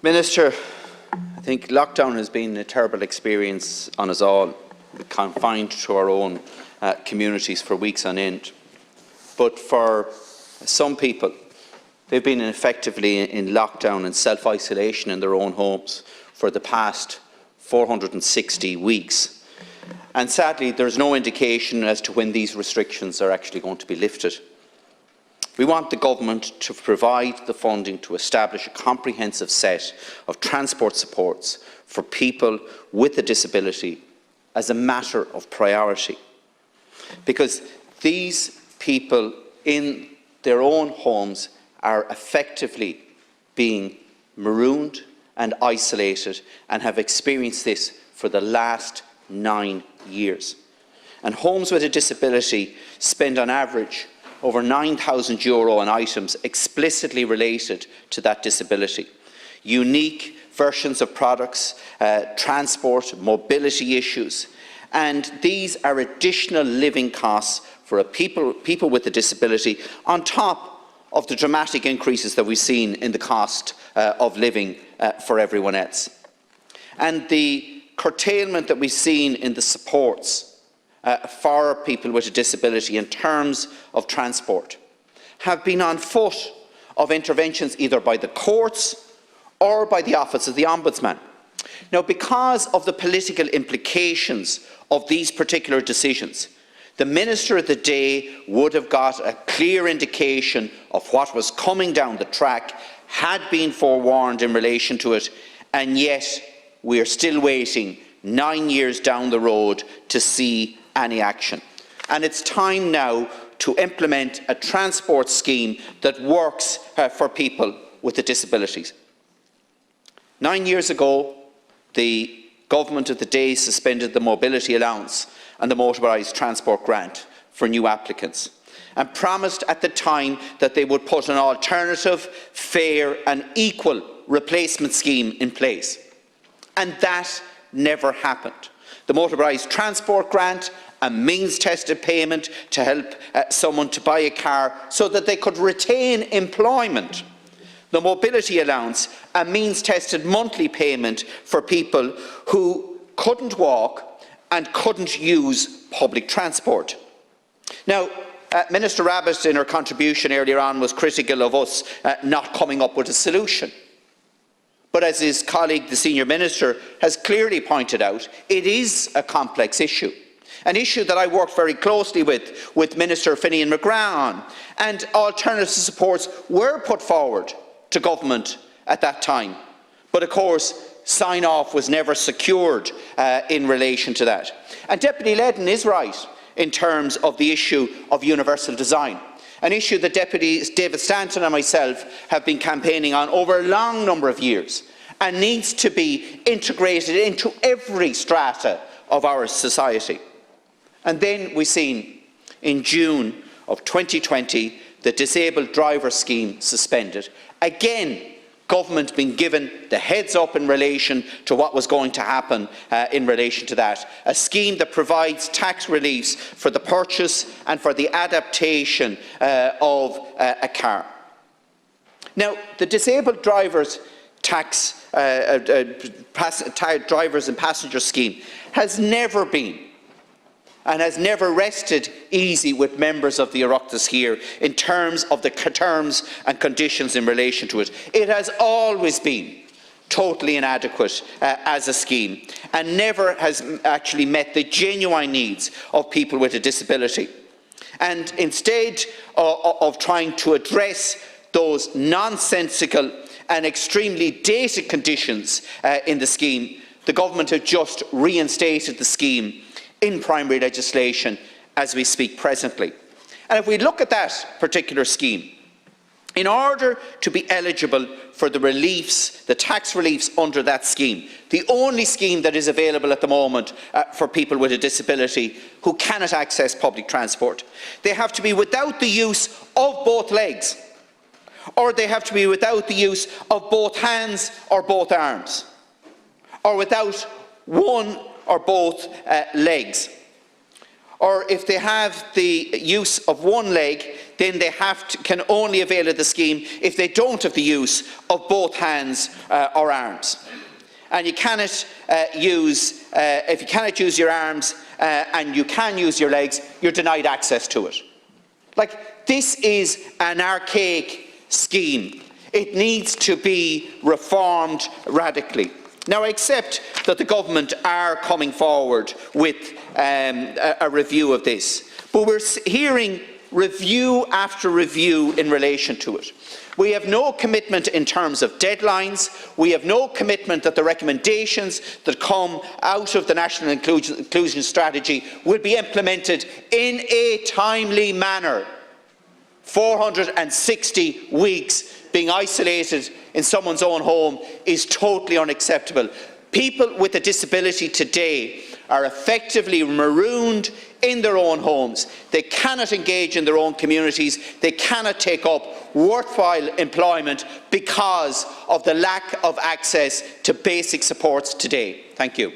Minister, I think lockdown has been a terrible experience on us all. We're confined to our own communities for weeks on end. But for some people, they've been effectively in lockdown and self-isolation in their own homes for the past 460 weeks. And sadly, there's no indication as to when these restrictions are actually going to be lifted. We want the government to provide the funding to establish a comprehensive set of transport supports for people with a disability as a matter of priority. Because these people in their own homes are effectively being marooned and isolated and have experienced this for the last 9 years. And homes with a disability spend on average over €9,000 on items explicitly related to that disability. Unique versions of products, transport, mobility issues, and these are additional living costs for people with a disability on top of the dramatic increases that we've seen in the cost of living for everyone else. And the curtailment that we've seen in the supports for people with a disability in terms of transport have been on foot of interventions either by the courts or by the Office of the Ombudsman. Now, because of the political implications of these particular decisions, the Minister of the day would have got a clear indication of what was coming down the track, had been forewarned in relation to it, and yet we are still waiting 9 years down the road to see any action. And it's time now to implement a transport scheme that works for people with the disabilities. 9 years ago, the government of the day suspended the mobility allowance and the motorised transport grant for new applicants and promised at the time that they would put an alternative, fair and equal replacement scheme in place. And that never happened. The motorised transport grant, a means-tested payment to help someone to buy a car so that they could retain employment. The mobility allowance, a means-tested monthly payment for people who couldn't walk and couldn't use public transport. Now, Minister Rabbit, in her contribution earlier on, was critical of us not coming up with a solution. But as his colleague, the Senior Minister, has clearly pointed out, it is a complex issue. An issue that I worked very closely with Minister Finian McGrath on, and alternative supports were put forward to government at that time. But of course, sign-off was never secured in relation to that. And Deputy Ledden is right in terms of the issue of universal design, an issue that Deputy David Stanton and myself have been campaigning on over a long number of years and needs to be integrated into every strata of our society. And then we've seen in June of 2020 the disabled driver scheme suspended. Again, government being given the heads up in relation to what was going to happen in relation to that. A scheme that provides tax reliefs for the purchase and for the adaptation of a car. Now, the disabled drivers tax drivers and passenger scheme has never been and has never rested easy with members of the Oireachtas here in terms of the terms and conditions in relation to it. It has always been totally inadequate as a scheme and never has actually met the genuine needs of people with a disability. And instead of trying to address those nonsensical and extremely dated conditions in the scheme, the government have just reinstated the scheme in primary legislation as we speak presently. And if we look at that particular scheme, in order to be eligible for the reliefs, the tax reliefs under that scheme, the only scheme that is available at the moment for people with a disability who cannot access public transport, they have to be without the use of both legs, or they have to be without the use of both hands or both arms, or without one or both legs, or if they have the use of one leg, then they can only avail of the scheme if they don't have the use of both hands or arms. And you cannot if you cannot use your arms and you can use your legs, you're denied access to it. Like, this is an archaic scheme. It needs to be reformed radically. Now, I accept that the government are coming forward with a review of this, but we're hearing review after review in relation to it. We have no commitment in terms of deadlines. We have no commitment that the recommendations that come out of the National Inclusion Strategy will be implemented in a timely manner. 460 weeks being isolated in someone's own home is totally unacceptable. People with a disability today are effectively marooned in their own homes. They cannot engage in their own communities. They cannot take up worthwhile employment because of the lack of access to basic supports today. Thank you.